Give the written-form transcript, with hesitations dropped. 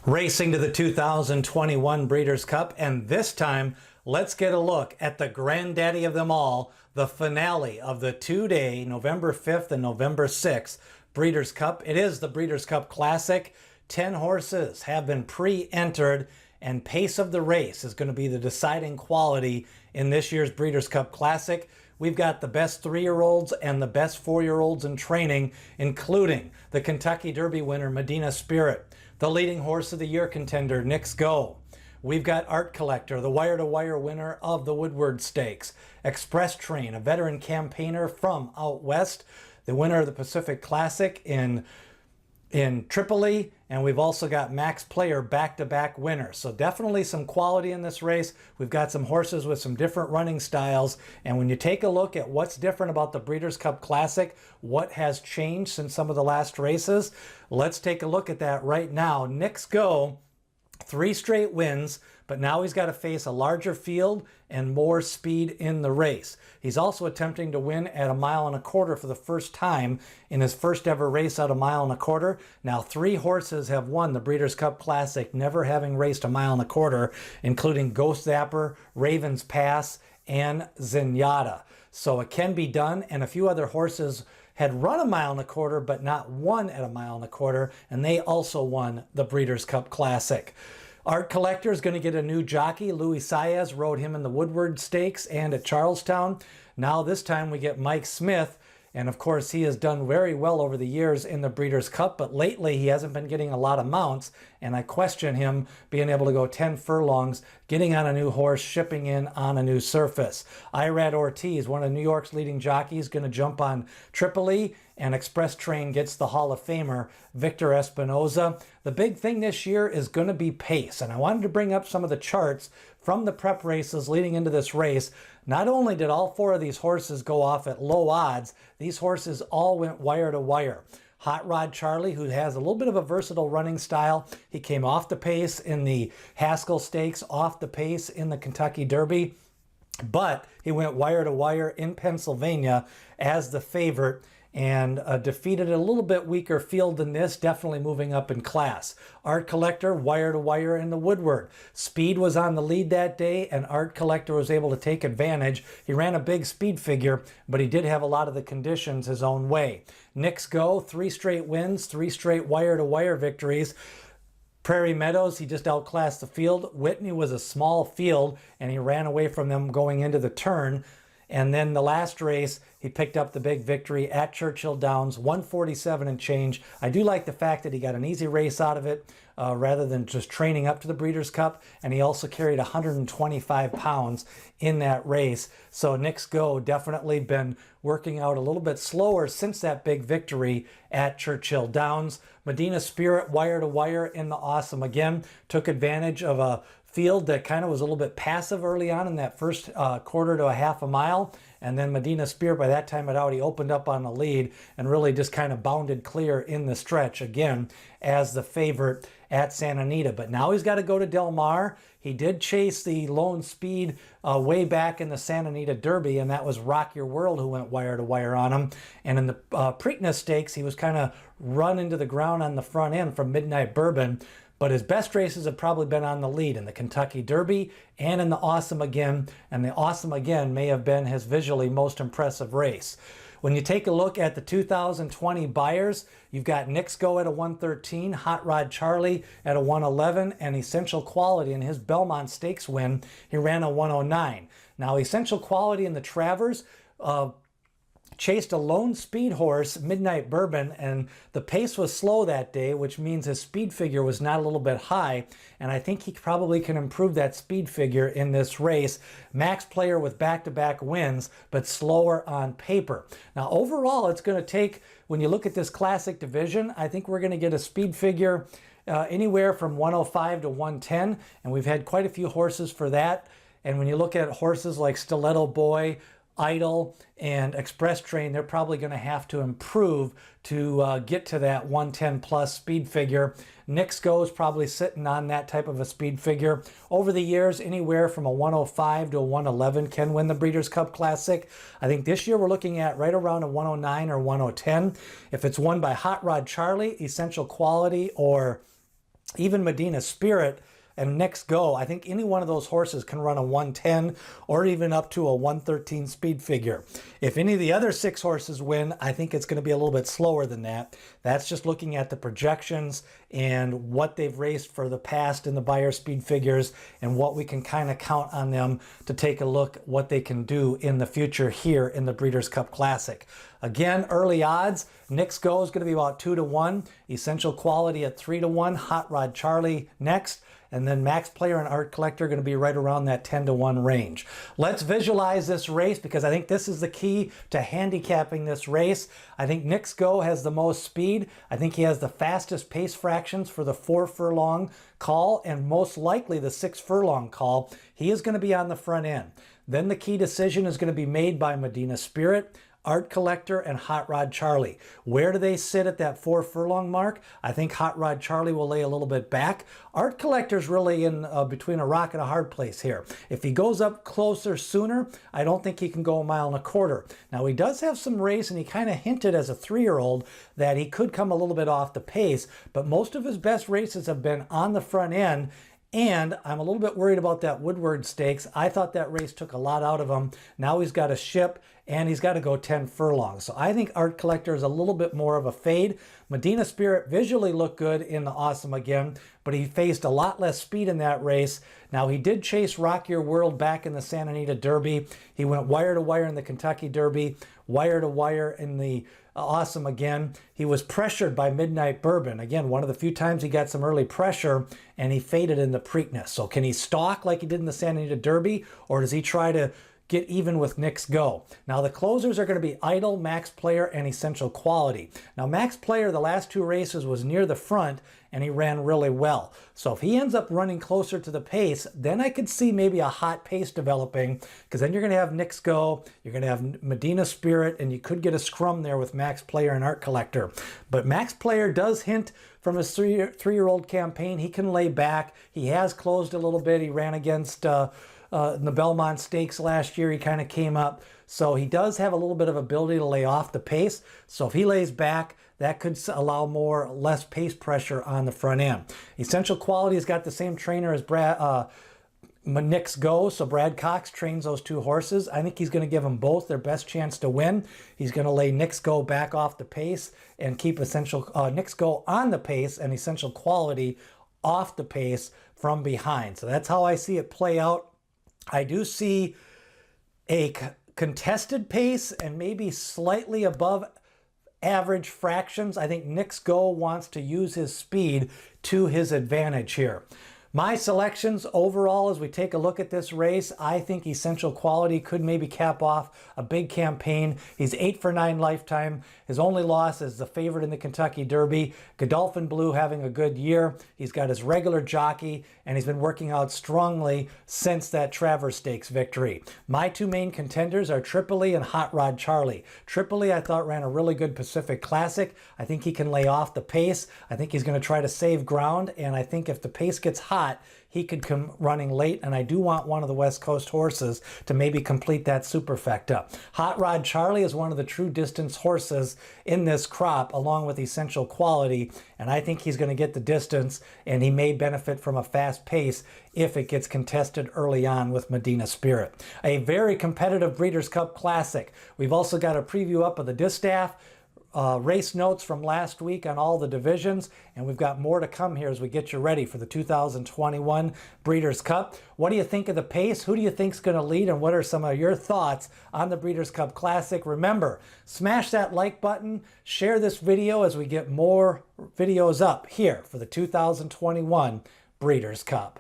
Racing to the 2021 Breeders' Cup, and this time let's get a look at the granddaddy of them all, the finale of the two-day November 5th and November 6th Breeders' Cup. It is the Breeders' Cup Classic. 10 horses have been pre-entered, and pace of the race is going to be the deciding quality in this year's Breeders' Cup Classic. We've got the best 3-year-olds and the best 4-year-olds in training, including the Kentucky Derby winner, Medina Spirit, the leading horse of the year contender, Knicks Go. We've got Art Collector, the wire-to-wire winner of the Woodward Stakes, Express Train, a veteran campaigner from out west, the winner of the Pacific Classic in Tripoli, and we've also got Max Player back-to-back winners. So definitely some quality in this race. We've got some horses with some different running styles, and when you take a look at what's different about the Breeders' Cup Classic, what has changed since some of the last races, let's take a look at that right now. Knicks Go, 3 straight wins, but now he's got to face a larger field and more speed in the race. He's also attempting to win at 1.25 miles for the first time in his first ever race at 1.25 miles. Now 3 horses have won the Breeders' Cup Classic, never having raced 1.25 miles, including Ghost Zapper, Raven's Pass, and Zenyatta. So it can be done, and a few other horses had run 1.25 miles, but not won at 1.25 miles, and they also won the Breeders' Cup Classic. Art Collector is going to get a new jockey. Louis Saez rode him in the Woodward Stakes and at Charlestown. Now this time we get Mike Smith, and of course he has done very well over the years in the Breeders' Cup, but lately he hasn't been getting a lot of mounts, and I question him being able to go 10 furlongs, getting on a new horse, shipping in on a new surface. Irad Ortiz, one of New York's leading jockeys, going to jump on Tripoli, and Express Train gets the Hall of Famer, Victor Espinoza. The big thing this year is going to be pace, and I wanted to bring up some of the charts from the prep races leading into this race. Not only did all 4 of these horses go off at low odds, these horses all went wire to wire. Hot Rod Charlie, who has a little bit of a versatile running style, he came off the pace in the Haskell Stakes, off the pace in the Kentucky Derby, but he went wire to wire in Pennsylvania as the favorite, and defeated a little bit weaker field than this, definitely moving up in class. Art Collector, wire to wire in the Woodward. Speed was on the lead that day, and Art Collector was able to take advantage. He ran a big speed figure, but he did have a lot of the conditions his own way. Knicks Go, 3 straight wins, 3 straight wire to wire victories. Prairie Meadows, he just outclassed the field. Whitney was a small field, and he ran away from them going into the turn. And then the last race, he picked up the big victory at Churchill Downs, 147 and change. I do like the fact that he got an easy race out of it rather than just training up to the Breeders' Cup. And he also carried 125 pounds in that race. So Knicks Go definitely been working out a little bit slower since that big victory at Churchill Downs. Medina Spirit, wire to wire in the Awesome Again, took advantage of a field that kind of was a little bit passive early on in that first quarter to a half a mile, and then Medina Spirit by that time had already opened up on the lead and really just kind of bounded clear in the stretch again as the favorite at Santa Anita. But now he's got to go to Del Mar. He did chase the Lone Speed way back in the Santa Anita Derby, and that was Rock Your World who went wire to wire on him. And in the Preakness Stakes, he was kind of run into the ground on the front end from Midnight Bourbon. But his best races have probably been on the lead in the Kentucky Derby and in the Awesome Again. And the Awesome Again may have been his visually most impressive race. When you take a look at the 2020 buyers, you've got Knicks Go at a 113, Hot Rod Charlie at a 111, and Essential Quality in his Belmont Stakes win, he ran a 109. Now, Essential Quality in the Travers chased a lone speed horse, Midnight Bourbon, and the pace was slow that day, which means his speed figure was not a little bit high, and I think he probably can improve that speed figure in this race. Max Player with back-to-back wins, but slower on paper. Now overall, it's going to take, when you look at this classic division, I think we're going to get a speed figure anywhere from 105 to 110, and we've had quite a few horses for that. And when you look at horses like Stiletto Boy, Idol, and Express Train, they're probably going to have to improve to get to that 110 plus speed figure. Knicks Go is probably sitting on that type of a speed figure. Over the years, anywhere from a 105 to a 111 can win the Breeders' Cup Classic. I think this year we're looking at right around a 109 or 110. If it's won by Hot Rod Charlie, Essential Quality, or even Medina Spirit and Knicks Go, I think any one of those horses can run a 110 or even up to a 113 speed figure. If any of the other 6 horses win, I think it's going to be a little bit slower than that. That's just looking at the projections and what they've raced for the past in the Beyer speed figures and what we can kind of count on them to take a look at what they can do in the future here in the Breeders' Cup Classic. Again, early odds, Knicks Go is going to be about 2-1, Essential Quality at 3-1, Hot Rod Charlie next, and then Max Player and Art Collector are going to be right around that 10-1 range. Let's visualize this race because I think this is the key to handicapping this race. I think Knicks Go has the most speed. I think he has the fastest pace fractions for the 4 furlong call and most likely the 6 furlong call. He is going to be on the front end. Then the key decision is going to be made by Medina Spirit, Art Collector, and Hot Rod Charlie. Where do they sit at that 4 furlong mark? I think Hot Rod Charlie will lay a little bit back. Art Collector's really in between a rock and a hard place here. If he goes up closer sooner, I don't think he can go 1.25 miles. Now he does have some race, and he kind of hinted as a 3-year-old that he could come a little bit off the pace, but most of his best races have been on the front end. And I'm a little bit worried about that Woodward Stakes. I thought that race took a lot out of him. Now he's got a ship and he's got to go 10 furlongs. So I think Art Collector is a little bit more of a fade. Medina Spirit visually looked good in the Awesome Again, but he faced a lot less speed in that race. Now he did chase Rock Your World back in the Santa Anita Derby. He went wire to wire in the Kentucky Derby, wire to wire in the Awesome Again. He was pressured by Midnight Bourbon. Again, one of the few times he got some early pressure, and he faded in the Preakness. So can he stalk like he did in the Santa Anita Derby, or does he try to get even with Knicks Go? Now the closers are going to be Idol, Max Player, and Essential Quality. Now Max Player, the last 2 races, was near the front and he ran really well. So if he ends up running closer to the pace, then I could see maybe a hot pace developing, because then you're going to have Knicks Go, you're going to have Medina Spirit, and you could get a scrum there with Max Player and Art Collector. But Max Player does hint from his 3-year-old campaign he can lay back. He has closed a little bit. He ran against in the Belmont Stakes last year. He kind of came up. So he does have a little bit of ability to lay off the pace. So if he lays back, that could allow less pace pressure on the front end. Essential Quality has got the same trainer as Knicks Go, so Brad Cox trains those 2 horses. I think he's going to give them both their best chance to win. He's going to lay Knicks Go back off the pace and keep Knicks Go on the pace and Essential Quality off the pace from behind. So that's how I see it play out. I do see a contested pace and maybe slightly above average fractions. I think Knicks Go wants to use his speed to his advantage here. My selections overall, as we take a look at this race, I think Essential Quality could maybe cap off a big campaign. He's 8 for 9 lifetime. His only loss is the favorite in the Kentucky Derby. Godolphin Blue having a good year. He's got his regular jockey, and he's been working out strongly since that Travers Stakes victory. My 2 main contenders are Tripoli and Hot Rod Charlie. Tripoli, I thought, ran a really good Pacific Classic. I think he can lay off the pace. I think he's going to try to save ground, and I think if the pace gets hot, he could come running late, and I do want one of the West Coast horses to maybe complete that superfecta. Hot Rod Charlie is one of the true distance horses in this crop, along with Essential Quality, and I think he's going to get the distance, and he may benefit from a fast pace if it gets contested early on with Medina Spirit. A very competitive Breeders' Cup Classic. We've also got a preview up of the distaff, race notes from last week on all the divisions, and we've got more to come here as we get you ready for the 2021 Breeders' Cup. What do you think of the pace? Who do you think is going to lead, and what are some of your thoughts on the Breeders' Cup Classic? Remember, smash that like button, share this video as we get more videos up here for the 2021 Breeders' Cup.